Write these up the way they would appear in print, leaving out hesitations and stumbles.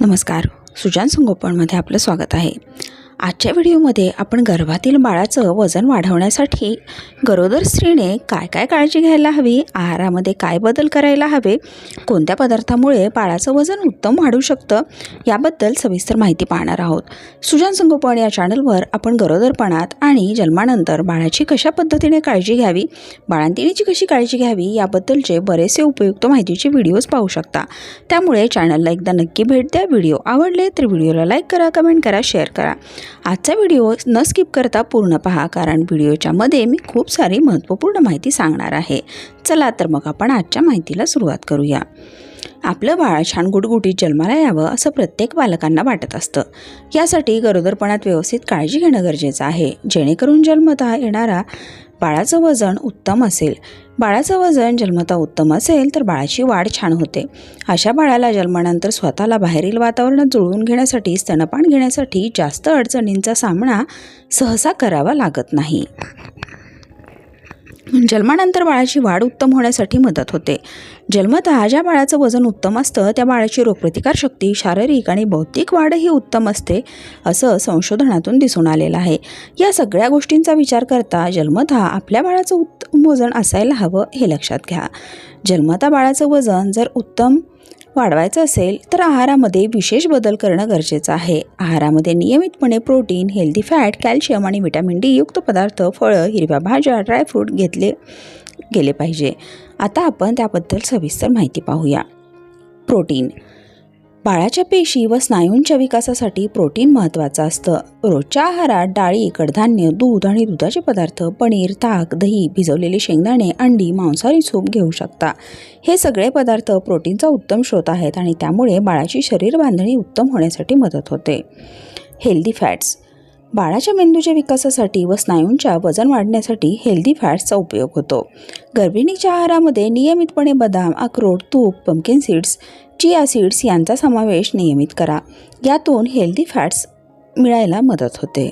नमस्कार, सुजान संगोपनमध्ये आपलं स्वागत आहे। आजच्या व्हिडिओमध्ये आपण गर्भातील बाळाचं वजन वाढवण्यासाठी गरोदर स्त्रीने काय काय काळजी घ्यायला हवी, आहारामध्ये काय बदल करायला हवे, कोणत्या पदार्थामुळे बाळाचं वजन उत्तम वाढू शकतं याबद्दल सविस्तर माहिती पाहणार आहोत। सुजान संगोपन या चॅनलवर आपण गरोदरपणात आणि जन्मानंतर बाळाची कशा पद्धतीने काळजी घ्यावी, बाळंतिणीची कशी काळजी घ्यावी याबद्दलचे बरेचसे उपयुक्त माहितीचे व्हिडिओज पाहू शकता। त्यामुळे चॅनलला एकदा नक्की भेट द्या। व्हिडिओ आवडले तर व्हिडिओला लाईक करा, कमेंट करा, शेअर करा। आजचा व्हिडिओ न स्किप करता पूर्ण पहा, कारण व्हिडिओच्या मध्ये मी खूप सारी महत्त्वपूर्ण माहिती सांगणार आहे। चला तर मग आपण आजच्या माहितीला सुरुवात करूया। आपलं बाळ छान गुटगुटीत जन्माला यावं असं प्रत्येक बालकांना वाटत असतं। यासाठी गरोदरपणात व्यवस्थित काळजी घेणं गरजेचं आहे, जेणेकरून जन्मतः येणारा बाळाचं वजन उत्तम असेल। बाळाचं वजन जन्मतः उत्तम असेल तर बाळाची वाढ छान होते। अशा बाळाला जन्मानंतर स्वतःला बाहेरील वातावरणात जुळवून घेण्यासाठी, स्तनपान घेण्यासाठी जास्त अडचणींचा सामना सहसा करावा लागत नाही। जन्मानंतर बाळाची वाढ उत्तम होण्यासाठी मदत होते। जन्मतः ज्या बाळाचं वजन उत्तम असतं त्या बाळाची रोगप्रतिकारशक्ती, शारीरिक आणि बौद्धिक वाढही उत्तम असते, असं संशोधनातून दिसून आलेलं आहे। या सगळ्या गोष्टींचा विचार करता जन्मतः आपल्या बाळाचं उत्तम वजन असायला हवं हे लक्षात घ्या। जन्मतः बाळाचं वजन जर उत्तम वाढवायचं असेल तर आहारामध्ये विशेष बदल करणं गरजेचं आहे। आहारामध्ये नियमितपणे प्रोटीन, हेल्दी फॅट, कॅल्शियम आणि व्हिटॅमिन डी युक्त पदार्थ, फळं, हिरव्या भाज्या, ड्रायफ्रूट घेतले गेले पाहिजे। आता आपण त्याबद्दल सविस्तर माहिती पाहूया। प्रोटीन बाळाच्या पेशी व स्नायूंच्या विकासासाठी प्रोटीन महत्त्वाचं असतं। रोजच्या आहारात डाळी, कडधान्य, दूध आणि दुधाचे पदार्थ, पनीर, ताक, दही, भिजवलेले शेंगदाणे, अंडी, मांसाहारी सूप घेऊ शकता। हे सगळे पदार्थ प्रोटीनचा उत्तम स्रोत आहेत आणि त्यामुळे बाळाची शरीर बांधणी उत्तम होण्यासाठी मदत होते। हेल्दी फॅट्स बाळाच्या मेंदूच्या विकासासाठी व स्नायूंच्या वजन वाढण्यासाठी हेल्दी फॅट्सचा उपयोग होतो। गर्भिणीच्या आहारामध्ये नियमितपणे बदाम, अक्रोड, तूप, पंपकिन सीड्स, चिया सीड्स यांचा समावेश नियमित करा। यातून हेल्दी फॅट्स मिळायला मदत होते।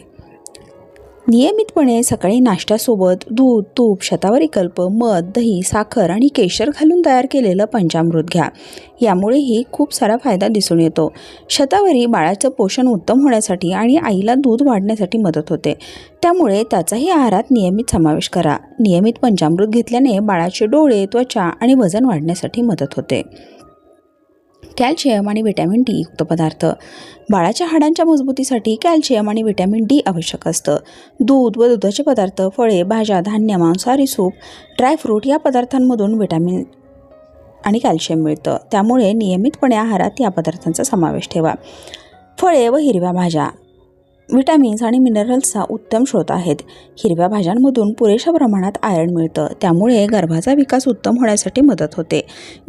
नियमितपणे सकाळी नाश्त्यासोबत दूध, तूप, शतावरी कल्प, मध, दही, साखर आणि केशर घालून तयार केलेलं पंचामृत घ्या। यामुळेही खूप सारा फायदा दिसून येतो। शतावरी बाळाचं पोषण उत्तम होण्यासाठी आणि आईला दूध वाढण्यासाठी मदत होते, त्यामुळे त्याचाही आहारात नियमित समावेश करा। नियमित पंचामृत घेतल्याने बाळाचे डोळे, त्वचा आणि वजन वाढण्यासाठी मदत होते। कॅल्शियम आणि व्हिटॅमिन डी युक्त पदार्थ बाळाच्या हाडांच्या मजबूतीसाठी कॅल्शियम आणि व्हिटॅमिन डी आवश्यक असतं। दूध व दुधाचे पदार्थ, फळे, भाज्या, धान्य, मांसाहारी सूप, ड्रायफ्रूट या पदार्थांमधून व्हिटॅमिन आणि कॅल्शियम मिळतं, त्यामुळे नियमितपणे आहारात या पदार्थांचा समावेश ठेवा। फळे व हिरव्या भाज्या विटॅमिन्स आणि मिनरल्सचा उत्तम स्रोत आहेत। हिरव्या भाज्यांमधून पुरेशा प्रमाणात आयर्न मिळतं, त्यामुळे गर्भाचा विकास उत्तम होण्यासाठी मदत होते।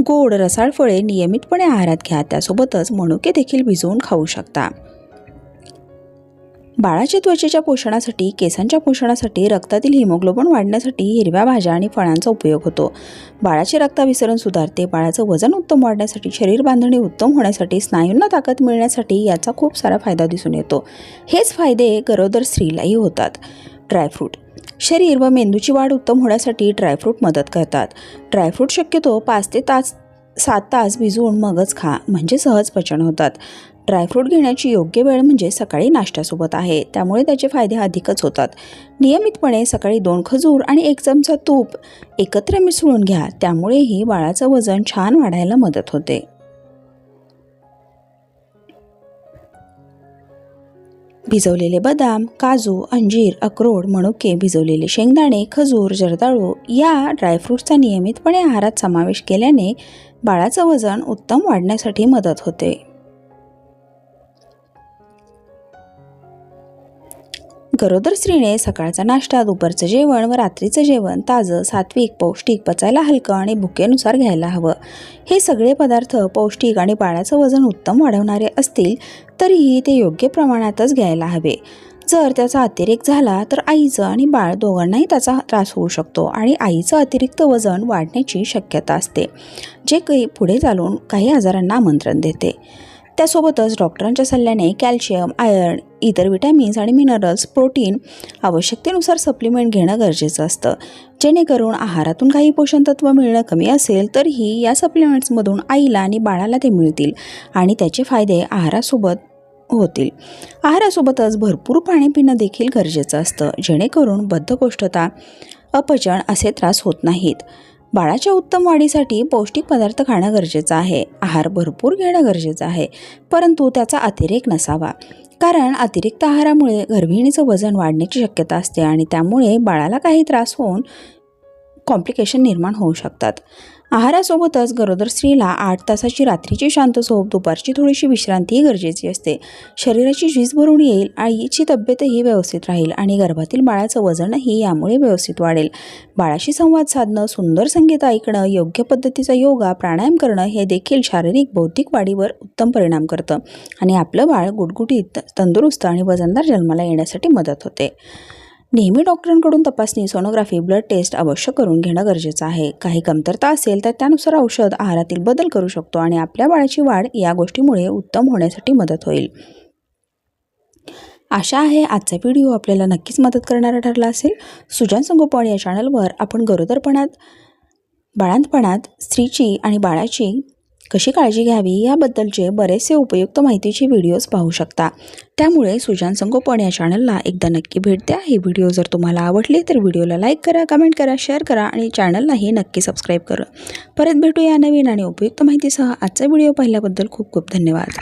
गोड रसाळ फळे नियमितपणे आहारात घ्या, त्यासोबतच मनुके देखील भिजवून खाऊ शकता। बाळाच्या त्वचेच्या पोषणासाठी, केसांच्या पोषणासाठी, रक्तातील हिमोग्लोबिन वाढण्यासाठी हिरव्या भाज्या आणि फळांचा उपयोग होतो। बाळाचे रक्ताभिसरण सुधारते। बाळाचं वजन उत्तम वाढण्यासाठी, शरीर बांधणी उत्तम होण्यासाठी, स्नायूंना ताकद मिळण्यासाठी याचा खूप सारा फायदा दिसून येतो। हेच फायदे गरोदर स्त्रीलाही होतात। ड्रायफ्रूट शरीर व मेंदूची वाढ उत्तम होण्यासाठी ड्रायफ्रूट मदत करतात। ड्रायफ्रूट शक्यतो 5 ते 7 तास भिजवून मगच खा, म्हणजे सहज पचन होतात। ड्रायफ्रूट घेण्याची योग्य वेळ म्हणजे सकाळी नाश्त्यासोबत आहे, त्यामुळे त्याचे फायदे अधिकच होतात। नियमितपणे सकाळी 2 खजूर आणि 1 चमचा तूप एकत्र मिसळून घ्या, त्यामुळेही बाळाचं वजन छान वाढायला मदत होते। भिजवलेले बदाम, काजू, अंजीर, अक्रोड, मनुके, भिजवलेले शेंगदाणे, खजूर, जर्दाळू या ड्रायफ्रूट्सचा नियमितपणे आहारात समावेश केल्याने बाळाचं वजन उत्तम वाढण्यासाठी मदत होते। गरोदर स्त्रीने सकाळचा नाश्ता, दुपारचं जेवण व रात्रीचं जेवण ताजं, सात्विक, पौष्टिक, पचायला हलकं आणि भुकेनुसार घ्यायला हवं। हे सगळे पदार्थ पौष्टिक आणि बाळाचं वजन उत्तम वाढवणारे असतील तरीही ते योग्य प्रमाणातच घ्यायला हवे। जर त्याचा अतिरेक झाला तर आईचं आणि बाळ दोघांनाही त्याचा त्रास होऊ शकतो आणि आईचं अतिरिक्त वजन वाढण्याची शक्यता असते, जे पुढे चालून काही आजारांना आमंत्रण देते। त्यासोबतच डॉक्टरांच्या सल्ल्याने कॅल्शियम, आयर्न, इतर विटॅमिन्स आणि मिनरल्स, प्रोटीन आवश्यकतेनुसार सप्लिमेंट घेणं गरजेचं असतं. जेणेकरून आहारातून काही पोषण तत्व मिळणं कमी असेल तरीही या सप्लिमेंट्समधून आईला आणि बाळाला ते मिळतील आणि त्याचे फायदे आहारासोबत होतील. आहारासोबतच भरपूर पाणी पिणं देखील गरजेचं असतं, जेणेकरून बद्धकोष्ठता, अपचन असे त्रास होत नाहीत. बाळाच्या उत्तम वाढीसाठी पौष्टिक पदार्थ खाणं गरजेचं आहे. आहार भरपूर घेणं गरजेचं आहे, परंतु त्याचा अतिरेक नसावा. कारण अतिरिक्त आहारामुळे गर्भिणीचं वजन वाढण्याची शक्यता असते आणि त्यामुळे बाळाला काही त्रास होऊन कॉम्प्लिकेशन निर्माण होऊ शकतात. आहारासोबतच गरोदर स्त्रीला 8 तासाची रात्रीची शांत झोप, दुपारची थोडीशी विश्रांतीही गरजेची असते. शरीराची झीज भरून येईल, आईची तब्येतही व्यवस्थित राहील आणि गर्भातील बाळाचं वजनही यामुळे व्यवस्थित वाढेल. बाळाशी संवाद साधणं, सुंदर संगीत ऐकणं, योग्य पद्धतीचा योगा, प्राणायाम करणं हे देखील शारीरिक बौद्धिक वाढीवर उत्तम परिणाम करतं आणि आपलं बाळ गुटगुटीत, तंदुरुस्त आणि वजनदार जन्माला येण्यासाठी मदत होते. नेहमी डॉक्टरांकडून तपासणी, सोनोग्राफी, ब्लड टेस्ट अवश्य करून घेणं गरजेचं आहे. काही कमतरता असेल तर त्यानुसार औषध, आहारातील बदल करू शकतो आणि आपल्या बाळाची वाढ या गोष्टीमुळे उत्तम होण्यासाठी मदत होईल. आशा आहे आजचा व्हिडिओ आपल्याला नक्कीच मदत करणारा ठरला असेल. सुजान संगोपन या चॅनलवर आपण गरोदरपणात, बाळंतपणात स्त्रीची आणि बाळाची कशी काळजी घ्यावी याबद्दलचे बरेचसे उपयुक्त माहितीचे व्हिडिओज पाहू शकता. त्यामुळे सुजान संगोपन या चॅनलला एकदा नक्की भेट द्या. ही व्हिडिओ जर तुम्हाला आवडली तर व्हिडिओला लाईक करा, कमेंट करा, शेअर करा आणि चॅनललाही नक्की सबस्क्राईब करा. परत भेटूया नवीन आणि उपयुक्त माहितीसह. आजचा व्हिडिओ पाहिल्याबद्दल खूप खूप धन्यवाद.